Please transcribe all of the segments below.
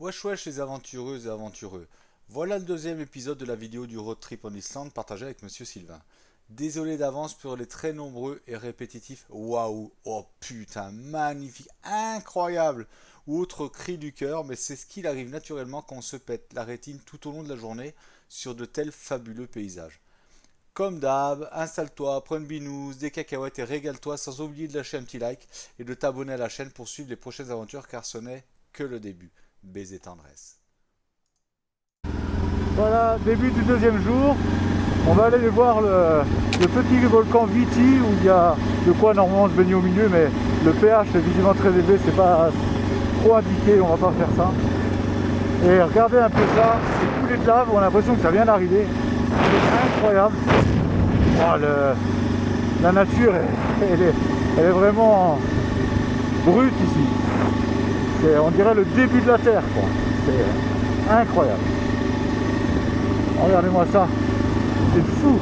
Wesh wesh les aventureuses et aventureux. Voilà le deuxième épisode de la vidéo du road trip en Islande partagé avec Monsieur Sylvain. Désolé d'avance pour les très nombreux et répétitifs waouh, oh putain, magnifique, incroyable ou autres cris du cœur, mais c'est ce qu'il arrive naturellement quand on se pète la rétine tout au long de la journée sur de tels fabuleux paysages. Comme d'hab, installe-toi, prends une binouse, des cacahuètes et régale-toi sans oublier de lâcher un petit like et de t'abonner à la chaîne pour suivre les prochaines aventures car ce n'est que le début. Baiser tendresse. Voilà, début du deuxième jour. On va aller voir le petit volcan Viti où il y a de quoi normalement se baigner au milieu, mais le pH est visiblement très élevé, c'est pas trop indiqué, on va pas faire ça. Et regardez un peu ça, ces coulées de lave, on a l'impression que ça vient d'arriver. C'est incroyable. Oh, la nature, elle est vraiment brute ici. On dirait le début de la terre, quoi. C'est incroyable. Regardez-moi ça, c'est fou,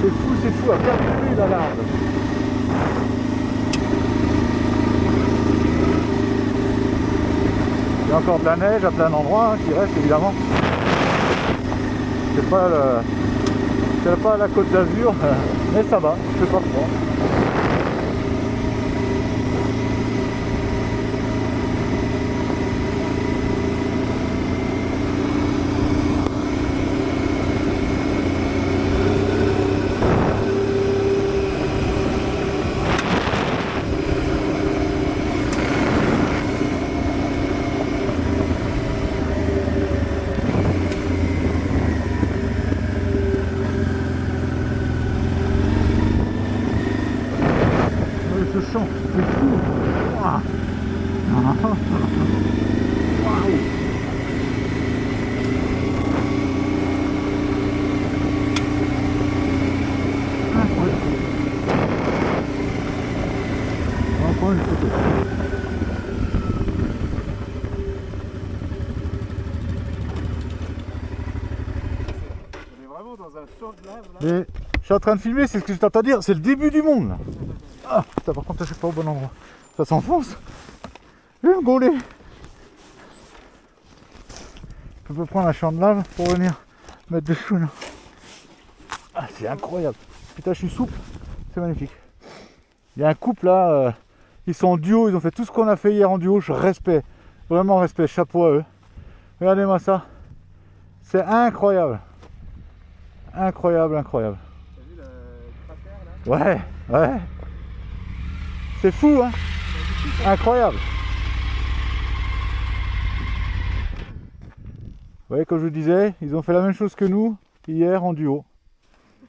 c'est fou, c'est fou, regardez-lui la larve. Il y a encore de la neige à plein d'endroits qui reste évidemment. C'est pas la Côte d'Azur, mais ça va, je sais pas froid. Ce champ, c'est fou. Waouh. Incroyable. On va prendre une photo. On est vraiment dans un champ de lave là. Et je suis en train de filmer, c'est ce que je t'entends dire, c'est le début du monde là. Ah putain, par contre je suis pas au bon endroit. Ça s'enfonce. Je vais me gauler. Je peux prendre un champ de lave pour venir mettre dessous là. Ah c'est incroyable. Putain je suis souple, c'est magnifique. Il y a un couple là, ils sont en duo, ils ont fait tout ce qu'on a fait hier en duo, je respect. Vraiment respect, chapeau à eux. Regardez-moi ça. C'est incroyable. Incroyable, incroyable. T'as vu le cratère là? Ouais, ouais. C'est fou hein. Incroyable. Vous voyez, comme je vous disais, ils ont fait la même chose que nous hier en duo.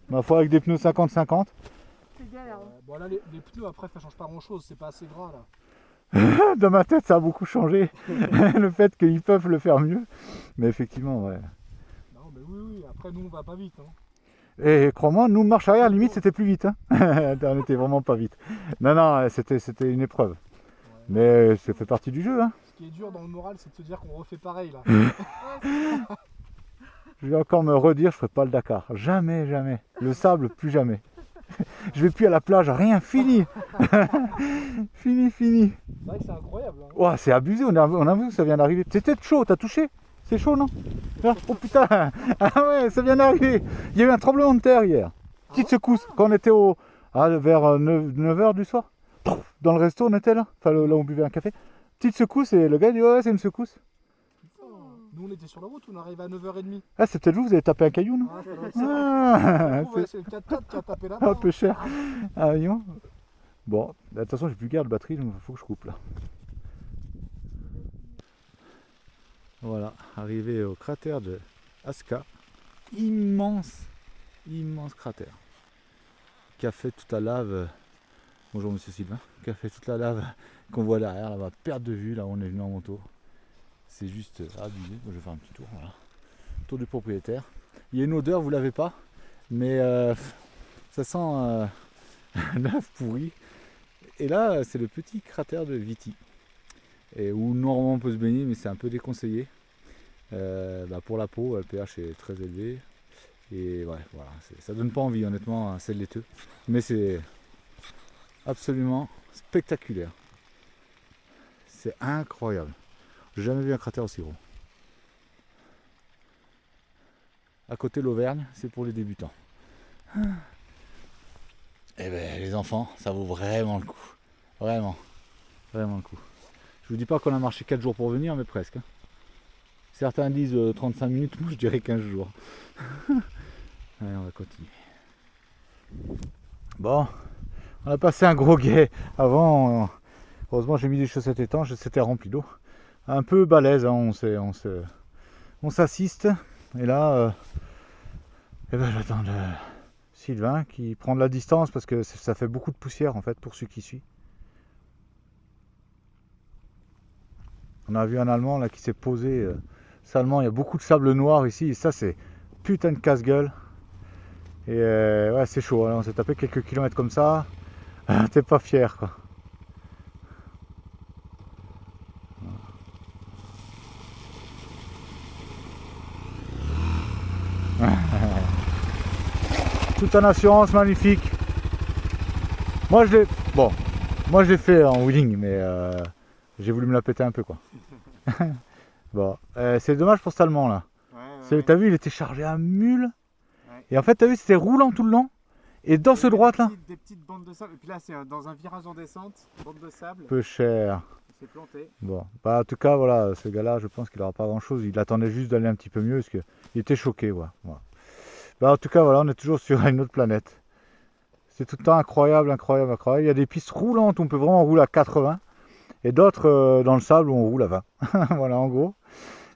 Ma foi avec des pneus 50-50. C'est galère. Bon là les pneus après ça change pas grand chose, c'est pas assez gras là. Dans ma tête ça a beaucoup changé. Le fait qu'ils peuvent le faire mieux. Mais effectivement, ouais. Non mais oui, après nous on va pas vite hein. Et crois-moi, nous marche arrière, limite c'était plus vite. Hein. On était vraiment pas vite. Non, c'était une épreuve. Ouais. Mais ça fait partie du jeu. Hein. Ce qui est dur dans le moral c'est de se dire qu'on refait pareil là. Je vais encore me redire, je ferai pas le Dakar. Jamais, jamais. Le sable, plus jamais. Je vais plus à la plage, rien, fini. Fini. C'est vrai que c'est incroyable hein. Oh, c'est abusé, on a vu que ça vient d'arriver. C'était chaud, t'as touché? C'est chaud, non? Ah, oh putain. Ah ouais, ça vient d'arriver. Il y a eu un tremblement de terre hier. Petite secousse, quand on était vers 9h du soir. Dans le resto, on était là. Enfin, là où on buvait un café. Petite secousse, et le gars dit, ouais, c'est une secousse. Putain. Nous on était sur la route, on arrive à 9h30. Ah, c'est peut-être vous avez tapé un caillou, non? Ah, ça doit être ça. Ah, Ça se trouve, ouais, c'est le 4x4 qui a tapé là-bas. un peu cher. Ah, voyons. Bon, de toute façon, j'ai plus garde de batterie, donc il faut que je coupe là. Voilà, arrivé au cratère de Aska. Immense cratère. Qui a fait toute la lave. Bonjour monsieur Sylvain. Qui a fait toute la lave qu'on voit derrière, là-bas, perte de vue, là où on est venu en moto. C'est juste abusé. Moi, je vais faire un petit tour, voilà. Tour du propriétaire. Il y a une odeur, vous l'avez pas, mais ça sent lave pourrie. Et là, c'est le petit cratère de Viti. Et où normalement on peut se baigner, mais c'est un peu déconseillé. Pour la peau, le pH est très élevé. Et ouais, voilà, ça donne pas envie, honnêtement, hein, c'est laiteux. Mais c'est absolument spectaculaire. C'est incroyable. J'ai jamais vu un cratère aussi gros. À côté l'Auvergne, c'est pour les débutants. Eh ben les enfants, ça vaut vraiment le coup. Vraiment. Vraiment le coup. Je vous dis pas qu'on a marché 4 jours pour venir, mais presque. Certains disent 35 minutes, moi je dirais 15 jours. Allez, on va continuer. Bon, on a passé un gros guet. Avant, heureusement j'ai mis des chaussettes étanches et c'était rempli d'eau. Un peu balèze, hein, on s'assiste. Et là, eh ben, j'attends Sylvain qui prend de la distance parce que ça fait beaucoup de poussière en fait pour ceux qui suivent. On a vu un Allemand là qui s'est posé salement. Il y a beaucoup de sable noir ici et ça c'est putain de casse-gueule. Et ouais, c'est chaud. Hein. On s'est tapé quelques kilomètres comme ça. T'es pas fier quoi. Tout en assurance, magnifique. Moi je l'ai fait en wheeling, mais j'ai voulu me la péter un peu quoi. Bon, c'est dommage pour cet Allemand là. Ouais. T'as vu, il était chargé à mule. Ouais. Et en fait, t'as vu, c'était roulant tout le long. Et dans ce droite là. Des petites bandes de sable. Et puis là, c'est dans un virage en descente, bande de sable. Peu cher. Il s'est planté. Bon, bah en tout cas, voilà, ce gars-là, je pense qu'il n'aura pas grand-chose. Il attendait juste d'aller un petit peu mieux parce qu'il était choqué, voilà. Bah en tout cas, voilà, on est toujours sur une autre planète. C'est tout le temps incroyable, incroyable, incroyable. Il y a des pistes roulantes où on peut vraiment rouler à 80 et d'autres dans le sable où on roule à 20. Voilà, en gros,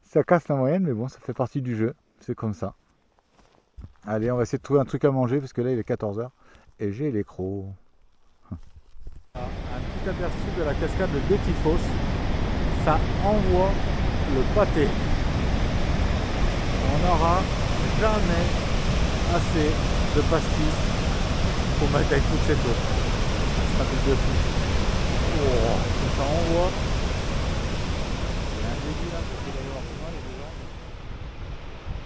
ça casse la moyenne, mais bon, ça fait partie du jeu. C'est comme ça. Allez, on va essayer de trouver un truc à manger parce que là, il est 14h et j'ai les crocs. Un petit aperçu de la cascade de Détifos. Ça envoie le pâté. On n'aura jamais assez de pastis pour mettre avec toute cette eau. C'est un truc de fou. Oh, ça envoie. Il y a un début là, parce qu'il va y avoir pas mal de gens.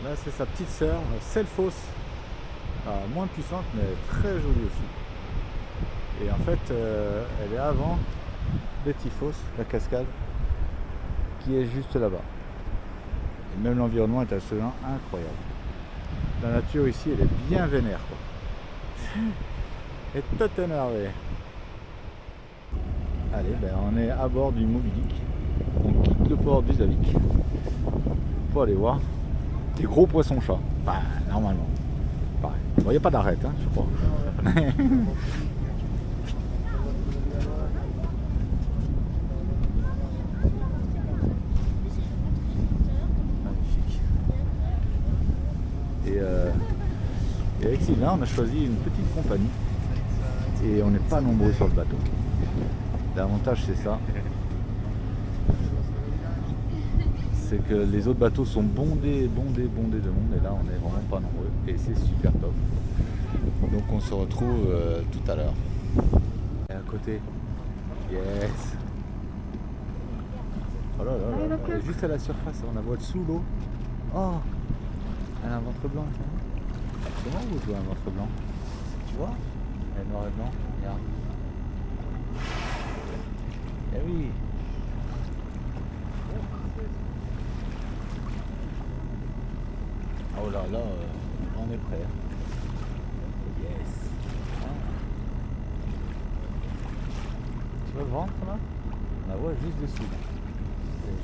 Là, c'est sa petite sœur, Selfos. Moins puissante, mais très jolie aussi. Et en fait, elle est avant Détifos, la cascade, qui est juste là-bas. Et même l'environnement est absolument incroyable. La nature ici, elle est bien vénère, quoi. Et tout énervé. Allez, ben on est à bord du Moby Dick. On quitte le port d'Husavik pour aller voir des gros poissons-chats. Bah, normalement. Pareil. Bon, il n'y a pas d'arrêt, hein, je crois. Magnifique. Et avec Sylvain, on a choisi une petite compagnie. Et on n'est pas nombreux sur le bateau. L'avantage, c'est ça. C'est que les autres bateaux sont bondés de monde. Et là, on est vraiment pas nombreux. Et c'est super top. Donc on se retrouve tout à l'heure. Et à côté. Yes. Oh là là là. Elle est juste à la surface. On la voit sous l'eau. Oh. Elle a un ventre blanc. Comment vous jouez un ventre blanc? Tu vois? Elle est noire et blanc. Regarde. Eh oui. Oh là là, on est prêt. Yes. Tu vois le ventre là? On la voit juste dessous. Là.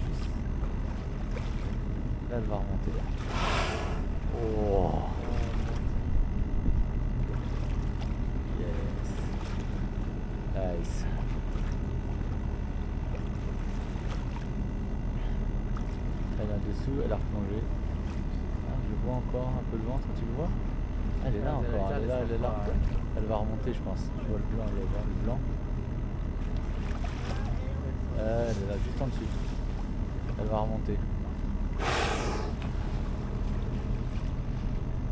Juste. Là, elle va remonter. Oh. Yes. Nice. Elle est là-dessous, elle a replongé. Je vois encore un peu le ventre, tu le vois? Elle est là encore, elle est là, elle est là. Elle va remonter, je pense. Je vois le blanc, elle est là, le blanc. Elle est là, juste en dessous. Elle va remonter.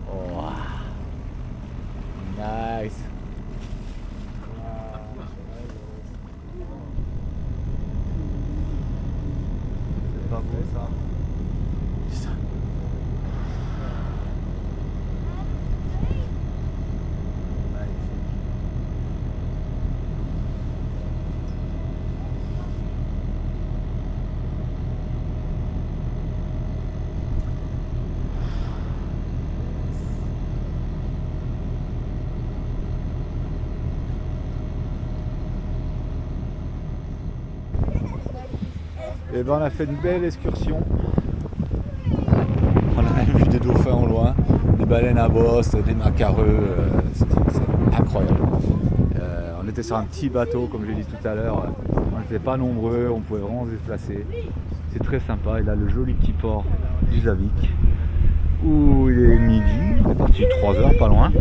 Oh. Nice. C'est pas beau ça. Et ben on a fait une belle excursion. On a même vu des dauphins au loin, des baleines à bosse, des macareux, c'est incroyable. On était sur un petit bateau, comme je l'ai dit tout à l'heure, on n'était pas nombreux, on pouvait vraiment se déplacer. C'est très sympa, et là le joli petit port du Zavik, où il est midi, on est parti 3 heures, pas loin.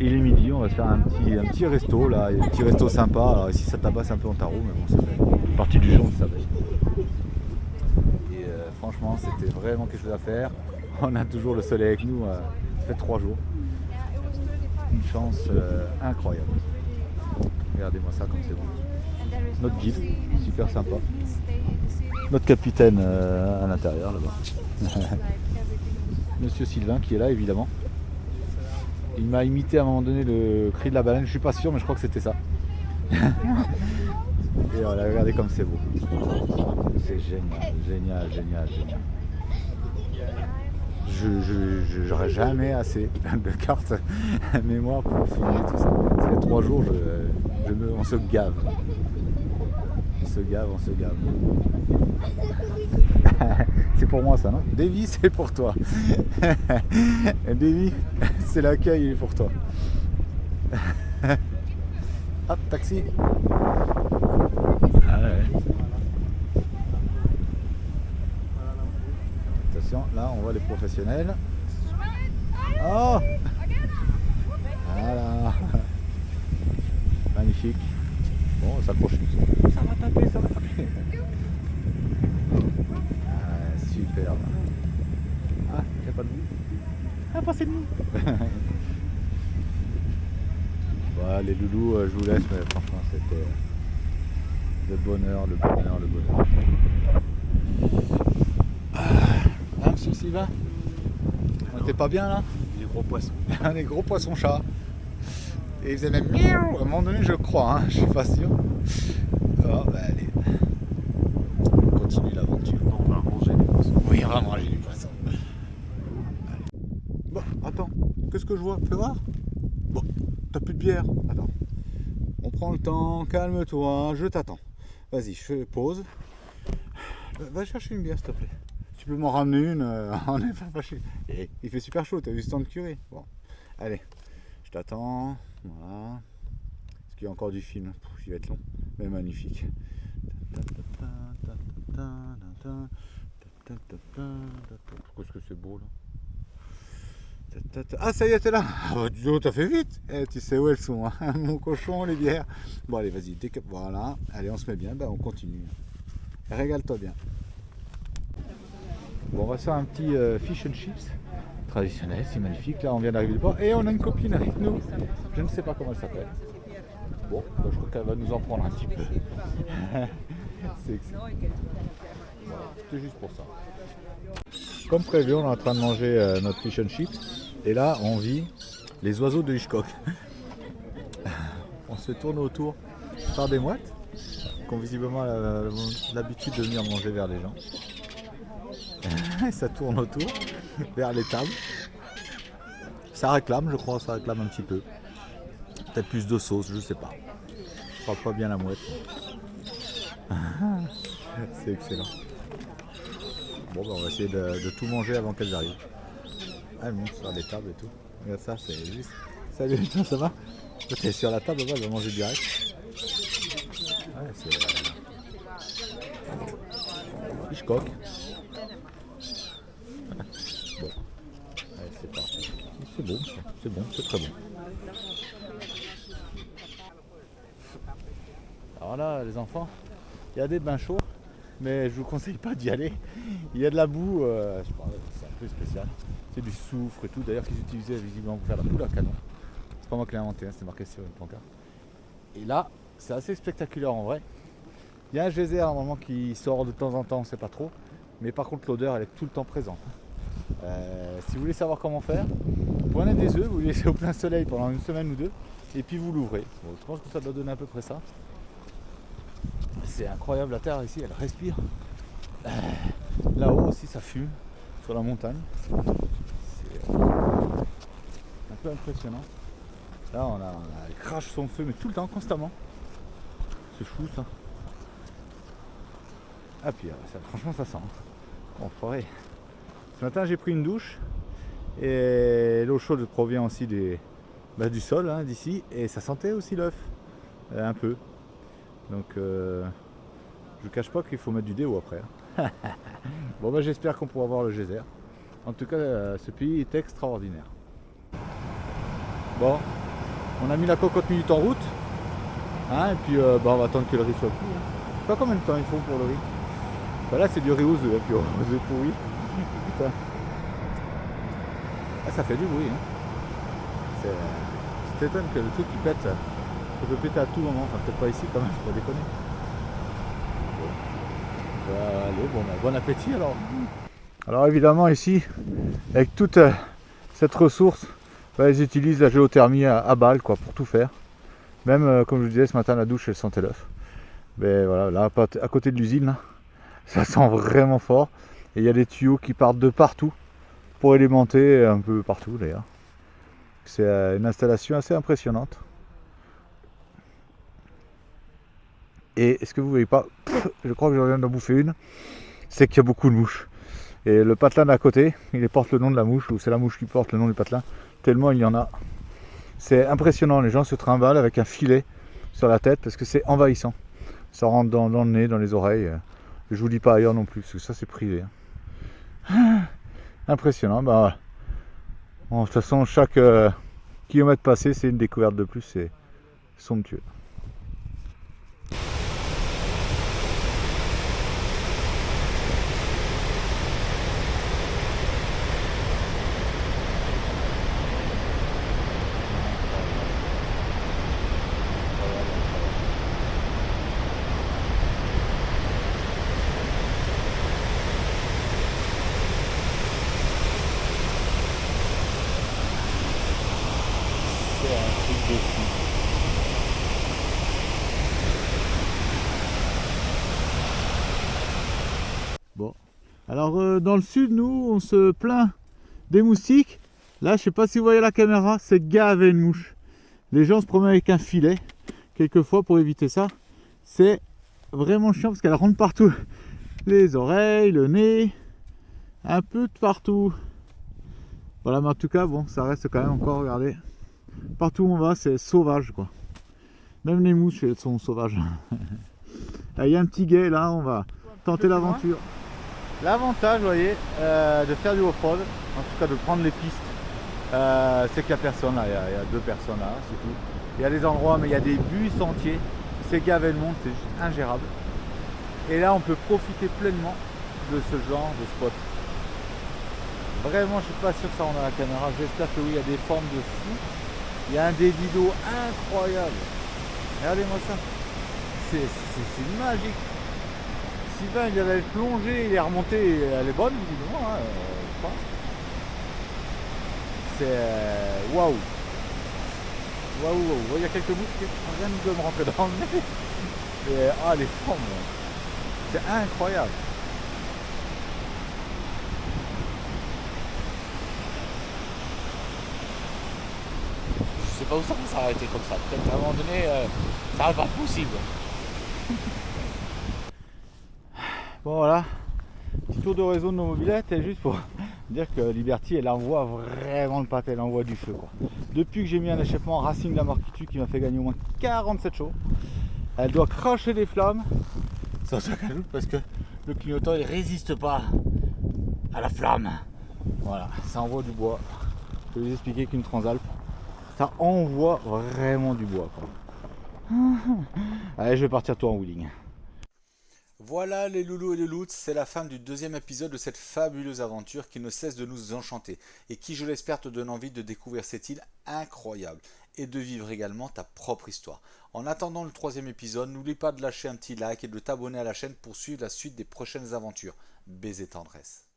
Il est midi, on va se faire un petit resto là, il y a un petit resto sympa. Alors ici ça tabasse un peu en tarot, mais bon, ça fait partie du jeu, on le savait. Et franchement, c'était vraiment quelque chose à faire. On a toujours le soleil avec nous, ça fait 3 jours. Une chance incroyable. Regardez-moi ça comme c'est bon. Notre guide, super sympa. Notre capitaine à l'intérieur là-bas. Monsieur Sylvain qui est là évidemment. Il m'a imité à un moment donné le cri de la baleine, je suis pas sûr mais je crois que c'était ça. Et voilà, regardez comme c'est beau. C'est génial, génial, génial, génial. Je n'aurai jamais assez de cartes mémoire pour filmer tout ça. Ça fait 3 jours, on se gave. On se gave, on se gave. C'est pour moi ça, non? Davy, c'est pour toi. Davy, c'est l'accueil, il est pour toi. Hop, taxi. Ah ouais. Attention, là on voit les professionnels. Oh, voilà. Magnifique. Bon, on s'approche. Ça va taper, ça va taper. Ah, superbe. Ah, il n'y a pas de boue. Ah, passez de nous. Voilà, les loulous, je vous laisse, mais franchement, c'était le bonheur, le bonheur, le bonheur. Ah, monsieur Sylvain, on était pas bien là? Les gros poissons. Des gros poissons chats. Et ils faisaient même miaou à un moment donné, je crois, hein, je suis pas sûr. Oh, bah allez, on continue l'aventure. On va manger les poissons. Oui, on va manger du poisson. Allez. Bon, attends, qu'est-ce que je vois? Fais voir. Bon, t'as plus de bière. Attends. On prend le temps, calme-toi, je t'attends. Vas-y, je fais pause. Va chercher une bière, s'il te plaît. Tu peux m'en ramener une, on n'est pas fâché. Et il fait super chaud, t'as vu ce temps de curé? Bon, allez, je t'attends. Voilà. Est-ce qu'il y a encore du film? Il va être long, mais magnifique. Pourquoi est-ce que c'est beau là? Ah, ça y est, t'es là. Ah bah dis donc, t'as fait vite. Tu sais où elles sont, hein. Mon cochon, les bières. Bon allez, vas-y, voilà. Allez, on se met bien, on continue. Régale-toi bien. Bon, on va faire un petit fish and chips traditionnel, c'est magnifique. Là, on vient d'arriver du port et on a une copine avec nous. Je ne sais pas comment elle s'appelle. Bon, bah, je crois qu'elle va nous en prendre un petit peu. C'est excellent. Voilà, c'était juste pour ça. Comme prévu, on est en train de manger notre fish and chips. Et là, on vit les oiseaux de Hitchcock. On se tourne autour par des mouettes qui ont visiblement l'habitude de venir manger vers les gens. Ça tourne autour, vers les tables. Ça réclame, je crois, ça réclame un petit peu. Peut-être plus de sauce, je sais pas. Je crois pas bien la mouette. C'est excellent. Bon, on va essayer de tout manger avant qu'elles arrivent. Elles montent sur les tables et tout. Regarde ça, c'est juste. Salut, ça va? T'es sur la table, elle va manger direct. Ouais, c'est Hitchcock. Bon, allez, c'est parti. C'est bon, c'est bon, c'est très bon. Alors là, les enfants, il y a des bains chauds, mais je vous conseille pas d'y aller. Il y a de la boue, c'est un peu spécial. C'est du soufre et tout, d'ailleurs qu'ils utilisaient visiblement pour faire la poule à canon. C'est pas moi qui l'ai inventé, hein, c'est marqué sur une pancarte. Et là, c'est assez spectaculaire en vrai. Il y a un geyser normalement qui sort de temps en temps, on ne sait pas trop. Mais par contre l'odeur elle est tout le temps présente. Si vous voulez savoir comment faire, prenez des œufs, vous les laissez au plein soleil pendant une semaine ou deux, et puis vous l'ouvrez. Bon, je pense que ça doit donner à peu près ça. C'est incroyable, la terre ici elle respire. Là-haut aussi ça fume, sur la montagne. C'est un peu impressionnant. Là on a crache son feu mais tout le temps, constamment. C'est fou ça. Ah puis franchement ça sent. Bon, forêt. Ce matin j'ai pris une douche et l'eau chaude provient aussi du sol hein, d'ici et ça sentait aussi l'œuf un peu. Donc je cache pas qu'il faut mettre du déo après. Hein. Bon bah j'espère qu'on pourra voir le geyser. En tout cas ce pays est extraordinaire. Bon, on a mis la cocotte minute en route. Hein, et puis on va attendre que le riz soit cuit. Hein. Je sais pas combien de temps il faut pour le riz. Bah là c'est du riz aux œufs, et puis aux œufs pourris. Putain. Ah, ça fait du bruit. Hein. Tu t'étonnes que le truc qui pète, ça peut péter à tout moment. Enfin peut-être pas ici quand même, faut pas déconner. Bon. Allez, bon appétit alors. Alors évidemment ici, avec toute cette ressource, ils utilisent la géothermie à balle quoi, pour tout faire. Même comme je vous disais ce matin, la douche elle sentait l'œuf. Mais voilà, là à côté de l'usine, ça sent vraiment fort. Et il y a des tuyaux qui partent de partout pour alimenter un peu partout d'ailleurs. C'est une installation assez impressionnante. Et ce que vous voyez pas, je crois que je viens d'en bouffer une, c'est qu'il y a beaucoup de mouches. Et le patelin d'à côté, il porte le nom de la mouche, ou c'est la mouche qui porte le nom du patelin, tellement il y en a. C'est impressionnant, les gens se trimballent avec un filet sur la tête parce que c'est envahissant. Ça rentre dans le nez, dans les oreilles. Je vous dis pas ailleurs non plus, parce que ça c'est privé. Impressionnant. Bah, bon, de toute façon, chaque kilomètre passé, c'est une découverte de plus, c'est somptueux. Bon, alors dans le sud, nous, on se plaint des moustiques. Là, je sais pas si vous voyez la caméra, c'est gavé de mouches. Les gens se promènent avec un filet, quelquefois pour éviter ça. C'est vraiment chiant parce qu'elles rentrent partout. Les oreilles, le nez, un peu de partout. Voilà, mais en tout cas, bon, ça reste quand même encore, regardez. Partout où on va, c'est sauvage, quoi. Même les mouches, elles sont sauvages. Il y a un petit guet, là, on va tenter l'aventure. L'avantage, vous voyez, de faire du off-road, en tout cas de prendre les pistes, c'est qu'il n'y a personne là, il y a 2 personnes là, c'est tout. Il y a des endroits, mais il y a des bus entiers, c'est gavé le monde, c'est juste ingérable. Et là, on peut profiter pleinement de ce genre de spot. Vraiment, je suis pas sûr que ça rende à la caméra, j'espère que oui, il y a des formes de fou. Il y a un débit d'eau incroyable. Regardez-moi ça, c'est magique. Sylvain il avait plongé, il est remonté, elle est bonne visiblement, hein, je pense. C'est waouh. Waouh, il y a quelques mouches qui viennent de me rentrer dans le nez. Et, ah les formes, c'est incroyable. Je sais pas où ça va s'arrêter comme ça. Peut-être à un moment donné, ça va pas possible. Bon voilà, petit tour de réseau de nos mobylettes et juste pour dire que Liberty elle envoie vraiment le pâté, elle envoie du feu quoi. Depuis que j'ai mis un échappement Racing de la marque qui m'a fait gagner au moins 47 chevaux, elle doit cracher des flammes, sans aucun doute parce que le clignotant il résiste pas à la flamme. Voilà, ça envoie du bois. Je vais vous expliquer qu'une Transalp, ça envoie vraiment du bois quoi. Allez, je vais partir toi en wheeling. Voilà les loulous et les louts, c'est la fin du 2e épisode de cette fabuleuse aventure qui ne cesse de nous enchanter et qui, je l'espère, te donne envie de découvrir cette île incroyable et de vivre également ta propre histoire. En attendant le 3e épisode, n'oublie pas de lâcher un petit like et de t'abonner à la chaîne pour suivre la suite des prochaines aventures. Baiser tendresse.